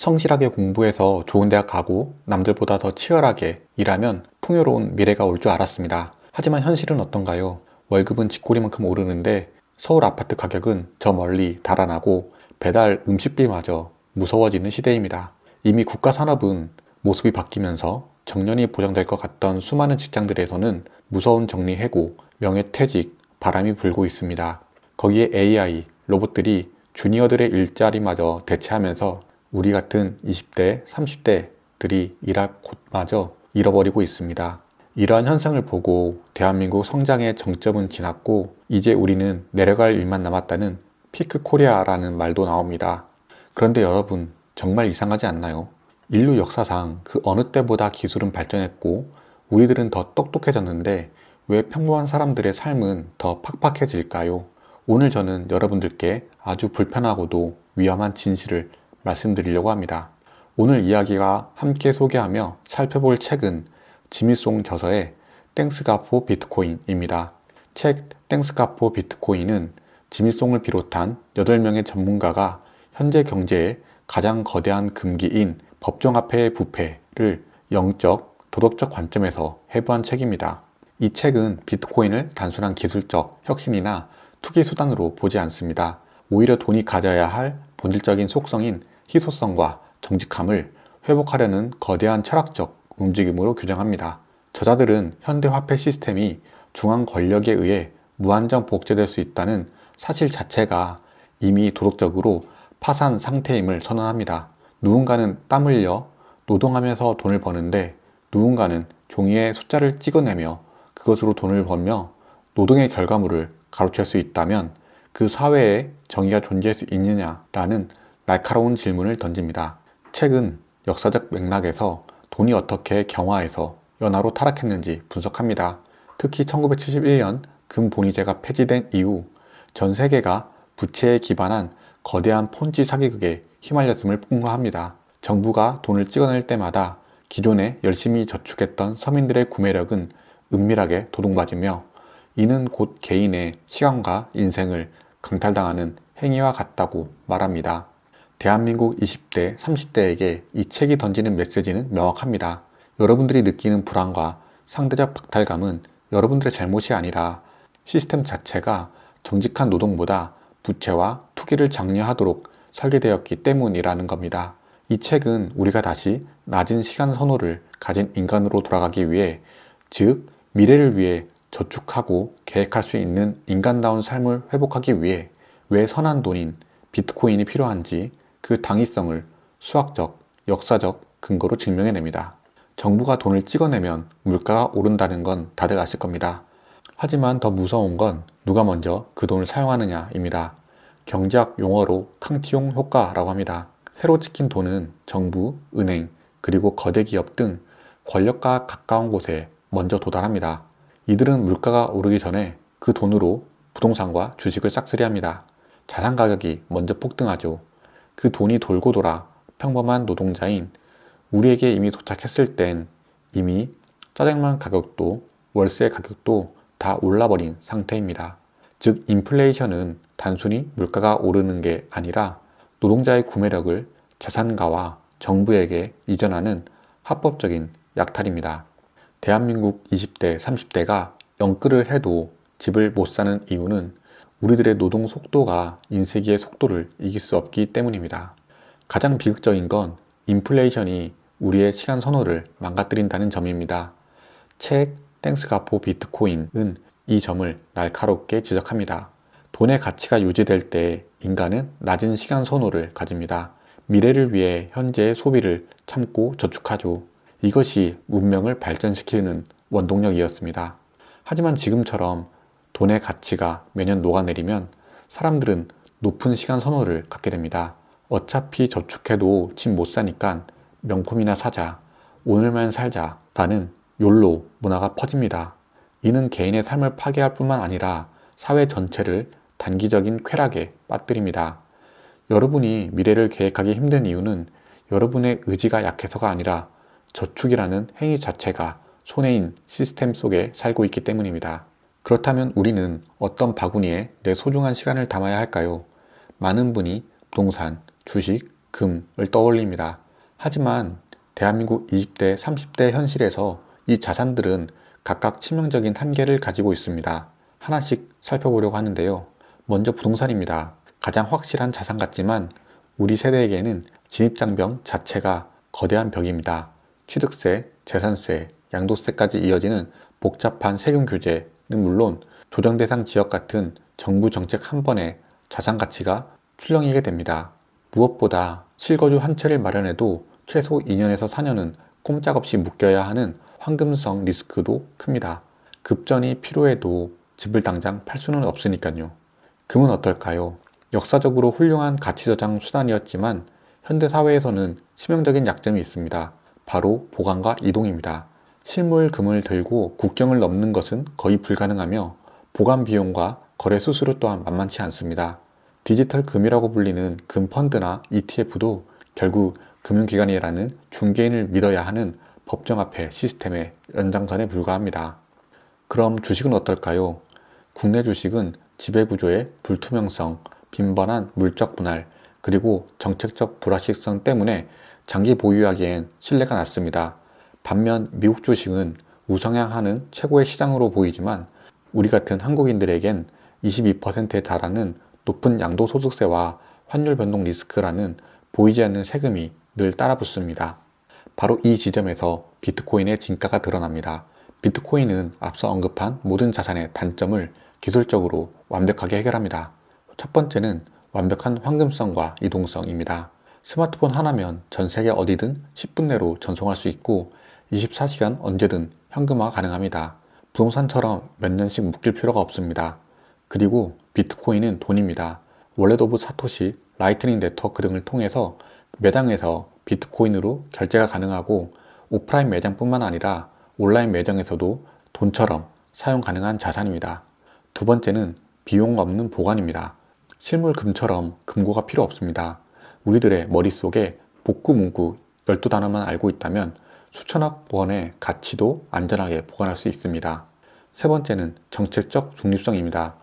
성실하게 공부해서 좋은 대학 가고 남들보다 더 치열하게 일하면 풍요로운 미래가 올 줄 알았습니다. 하지만 현실은 어떤가요? 월급은 쥐꼬리만큼 오르는데 서울 아파트 가격은 저 멀리 달아나고 배달 음식비마저 무서워지는 시대입니다. 이미 국가 산업은 모습이 바뀌면서 정년이 보장될 것 같던 수많은 직장들에서는 무서운 정리해고, 명예퇴직, 바람이 불고 있습니다. 거기에 AI, 로봇들이 주니어들의 일자리마저 대체하면서 우리 같은 20대, 30대들이 일할 곳마저 잃어버리고 있습니다. 이러한 현상을 보고 대한민국 성장의 정점은 지났고 이제 우리는 내려갈 일만 남았다는 피크 코리아라는 말도 나옵니다. 그런데 여러분, 정말 이상하지 않나요? 인류 역사상 그 어느 때보다 기술은 발전했고 우리들은 더 똑똑해졌는데 왜 평범한 사람들의 삶은 더 팍팍해질까요? 오늘 저는 여러분들께 아주 불편하고도 위험한 진실을 말씀드리려고 합니다. 오늘 이야기가 함께 소개하며 살펴볼 책은 지미송 저서의 Thanks God for Bitcoin입니다. 책 Thanks God for Bitcoin은 지미송을 비롯한 8명의 전문가가 현재 경제의 가장 거대한 금기인 법정화폐의 부패를 영적, 도덕적 관점에서 해부한 책입니다. 이 책은 비트코인을 단순한 기술적 혁신이나 투기 수단으로 보지 않습니다. 오히려 돈이 가져야 할 본질적인 속성인 희소성과 정직함을 회복하려는 거대한 철학적 움직임으로 규정합니다. 저자들은 현대 화폐 시스템이 중앙 권력에 의해 무한정 복제될 수 있다는 사실 자체가 이미 도덕적으로 파산 상태임을 선언합니다. 누군가는 땀 흘려 노동하면서 돈을 버는데 누군가는 종이에 숫자를 찍어내며 그것으로 돈을 벌며 노동의 결과물을 가로챌 수 있다면 그 사회에 정의가 존재할 수 있느냐라는 날카로운 질문을 던집니다. 책은 역사적 맥락에서 돈이 어떻게 경화해서 연화로 타락했는지 분석합니다. 특히 1971년 금본위제가 폐지된 이후 전 세계가 부채에 기반한 거대한 폰지 사기극에 휘말렸음을 폭로합니다. 정부가 돈을 찍어낼 때마다 기존에 열심히 저축했던 서민들의 구매력은 은밀하게 도둑맞으며 이는 곧 개인의 시간과 인생을 강탈당하는 행위와 같다고 말합니다. 대한민국 20대, 30대에게 이 책이 던지는 메시지는 명확합니다. 여러분들이 느끼는 불안과 상대적 박탈감은 여러분들의 잘못이 아니라 시스템 자체가 정직한 노동보다 부채와 투기를 장려하도록 설계되었기 때문이라는 겁니다. 이 책은 우리가 다시 낮은 시간 선호를 가진 인간으로 돌아가기 위해, 즉 미래를 위해 저축하고 계획할 수 있는 인간다운 삶을 회복하기 위해 왜 선한 돈인 비트코인이 필요한지 그 당위성을 수학적, 역사적 근거로 증명해냅니다. 정부가 돈을 찍어내면 물가가 오른다는 건 다들 아실 겁니다. 하지만 더 무서운 건 누가 먼저 그 돈을 사용하느냐입니다. 경제학 용어로 캉티용 효과라고 합니다. 새로 찍힌 돈은 정부, 은행, 그리고 거대 기업 등 권력과 가까운 곳에 먼저 도달합니다. 이들은 물가가 오르기 전에 그 돈으로 부동산과 주식을 싹쓸이합니다. 자산 가격이 먼저 폭등하죠. 그 돈이 돌고 돌아 평범한 노동자인 우리에게 이미 도착했을 땐 이미 짜장면 가격도 월세 가격도 다 올라버린 상태입니다. 즉 인플레이션은 단순히 물가가 오르는 게 아니라 노동자의 구매력을 자산가와 정부에게 이전하는 합법적인 약탈입니다. 대한민국 20대, 30대가 영끌을 해도 집을 못 사는 이유는 우리들의 노동 속도가 인세기의 속도를 이길 수 없기 때문입니다. 가장 비극적인 건 인플레이션이 우리의 시간 선호를 망가뜨린다는 점입니다. 책 땡스 가포 비트코인은 이 점을 날카롭게 지적합니다. 돈의 가치가 유지될 때 인간은 낮은 시간 선호를 가집니다. 미래를 위해 현재의 소비를 참고 저축하죠. 이것이 문명을 발전시키는 원동력이었습니다. 하지만 지금처럼 돈의 가치가 매년 녹아내리면 사람들은 높은 시간 선호를 갖게 됩니다. 어차피 저축해도 집 못 사니까 명품이나 사자, 오늘만 살자 라는 욜로 문화가 퍼집니다. 이는 개인의 삶을 파괴할 뿐만 아니라 사회 전체를 단기적인 쾌락에 빠뜨립니다. 여러분이 미래를 계획하기 힘든 이유는 여러분의 의지가 약해서가 아니라 저축이라는 행위 자체가 손해인 시스템 속에 살고 있기 때문입니다. 그렇다면 우리는 어떤 바구니에 내 소중한 시간을 담아야 할까요? 많은 분이 부동산, 주식, 금을 떠올립니다. 하지만 대한민국 20대, 30대 현실에서 이 자산들은 각각 치명적인 한계를 가지고 있습니다. 하나씩 살펴보려고 하는데요. 먼저 부동산입니다. 가장 확실한 자산 같지만 우리 세대에게는 진입장벽 자체가 거대한 벽입니다. 취득세, 재산세, 양도세까지 이어지는 복잡한 세금 규제는 물론 조정 대상 지역 같은 정부 정책 한 번에 자산 가치가 출렁이게 됩니다. 무엇보다 실거주 한 채를 마련해도 최소 2년에서 4년은 꼼짝없이 묶여야 하는 황금성 리스크도 큽니다. 급전이 필요해도 집을 당장 팔 수는 없으니까요. 금은 어떨까요? 역사적으로 훌륭한 가치저장 수단이었지만 현대 사회에서는 치명적인 약점이 있습니다. 바로 보관과 이동입니다. 실물 금을 들고 국경을 넘는 것은 거의 불가능하며 보관 비용과 거래 수수료 또한 만만치 않습니다. 디지털 금이라고 불리는 금 펀드나 ETF도 결국 금융기관이라는 중개인을 믿어야 하는 법정 앞에 시스템의 연장선에 불과합니다. 그럼 주식은 어떨까요? 국내 주식은 지배구조의 불투명성, 빈번한 물적 분할, 그리고 정책적 불확실성 때문에 장기 보유하기엔 신뢰가 낮습니다. 반면 미국 주식은 우상향하는 최고의 시장으로 보이지만 우리 같은 한국인들에겐 22%에 달하는 높은 양도소득세와 환율 변동 리스크라는 보이지 않는 세금이 늘 따라붙습니다. 바로 이 지점에서 비트코인의 진가가 드러납니다. 비트코인은 앞서 언급한 모든 자산의 단점을 기술적으로 완벽하게 해결합니다. 첫 번째는 완벽한 황금성과 이동성입니다. 스마트폰 하나면 전 세계 어디든 10분 내로 전송할 수 있고 24시간 언제든 현금화 가능합니다. 부동산처럼 몇 년씩 묶일 필요가 없습니다. 그리고 비트코인은 돈입니다. 월렛 오브 사토시, 라이트닝 네트워크 등을 통해서 매장에서 비트코인으로 결제가 가능하고 오프라인 매장뿐만 아니라 온라인 매장에서도 돈처럼 사용 가능한 자산입니다. 두 번째는 비용 없는 보관입니다. 실물 금처럼 금고가 필요 없습니다. 우리들의 머릿속에 복구 문구 12단어만 알고 있다면 수천억 원의 가치도 안전하게 보관할 수 있습니다. 세 번째는 정책적 중립성입니다.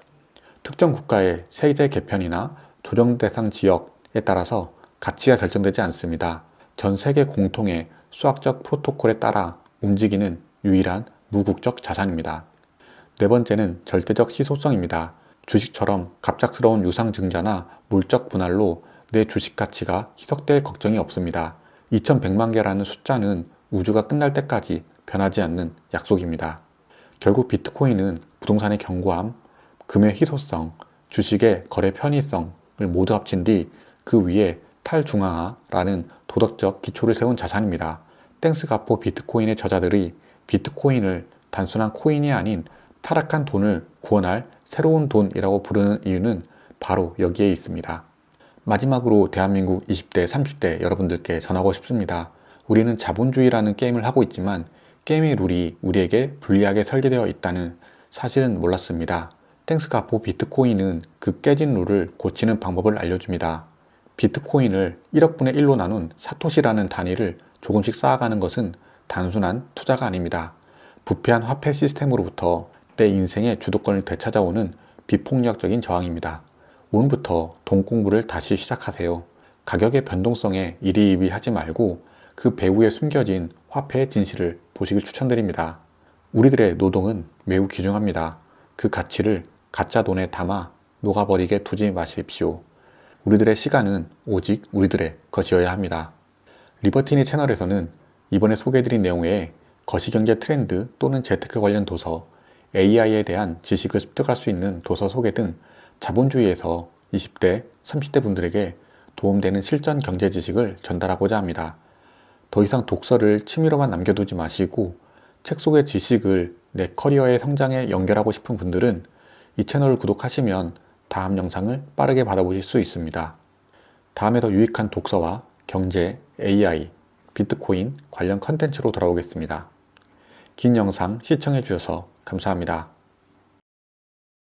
특정 국가의 세제 개편이나 조정 대상 지역에 따라서 가치가 결정되지 않습니다. 전 세계 공통의 수학적 프로토콜에 따라 움직이는 유일한 무국적 자산입니다. 네 번째는 절대적 희소성입니다. 주식처럼 갑작스러운 유상증자나 물적 분할로 내 주식 가치가 희석될 걱정이 없습니다. 2100만 개라는 숫자는 우주가 끝날 때까지 변하지 않는 약속입니다. 결국 비트코인은 부동산의 견고함, 금의 희소성, 주식의 거래 편의성을 모두 합친 뒤 그 위에 탈중앙화라는 도덕적 기초를 세운 자산입니다. 땡스 가포 비트코인의 저자들이 비트코인을 단순한 코인이 아닌 타락한 돈을 구원할 새로운 돈이라고 부르는 이유는 바로 여기에 있습니다. 마지막으로 대한민국 20대, 30대 여러분들께 전하고 싶습니다. 우리는 자본주의라는 게임을 하고 있지만 게임의 룰이 우리에게 불리하게 설계되어 있다는 사실은 몰랐습니다. 땡스 가포 비트코인은 그 깨진 룰을 고치는 방법을 알려줍니다. 비트코인을 1억 분의 1로 나눈 사토시라는 단위를 조금씩 쌓아가는 것은 단순한 투자가 아닙니다. 부패한 화폐 시스템으로부터 내 인생의 주도권을 되찾아오는 비폭력적인 저항입니다. 오늘부터 돈 공부를 다시 시작하세요. 가격의 변동성에 일희일비하지 말고 그 배후에 숨겨진 화폐의 진실을 보시길 추천드립니다. 우리들의 노동은 매우 귀중합니다. 그 가치를 가짜 돈에 담아 녹아버리게 두지 마십시오. 우리들의 시간은 오직 우리들의 것이어야 합니다. 리버티니 채널에서는 이번에 소개해드린 내용에 거시경제 트렌드 또는 재테크 관련 도서, AI에 대한 지식을 습득할 수 있는 도서 소개 등 자본주의에서 20대, 30대 분들에게 도움되는 실전 경제 지식을 전달하고자 합니다. 더 이상 독서를 취미로만 남겨두지 마시고 책 속의 지식을 내 커리어의 성장에 연결하고 싶은 분들은 이 채널을 구독하시면 다음 영상을 빠르게 받아보실 수 있습니다. 다음에 더 유익한 독서와 경제, AI, 비트코인 관련 컨텐츠로 돌아오겠습니다. 긴 영상 시청해 주셔서 감사합니다.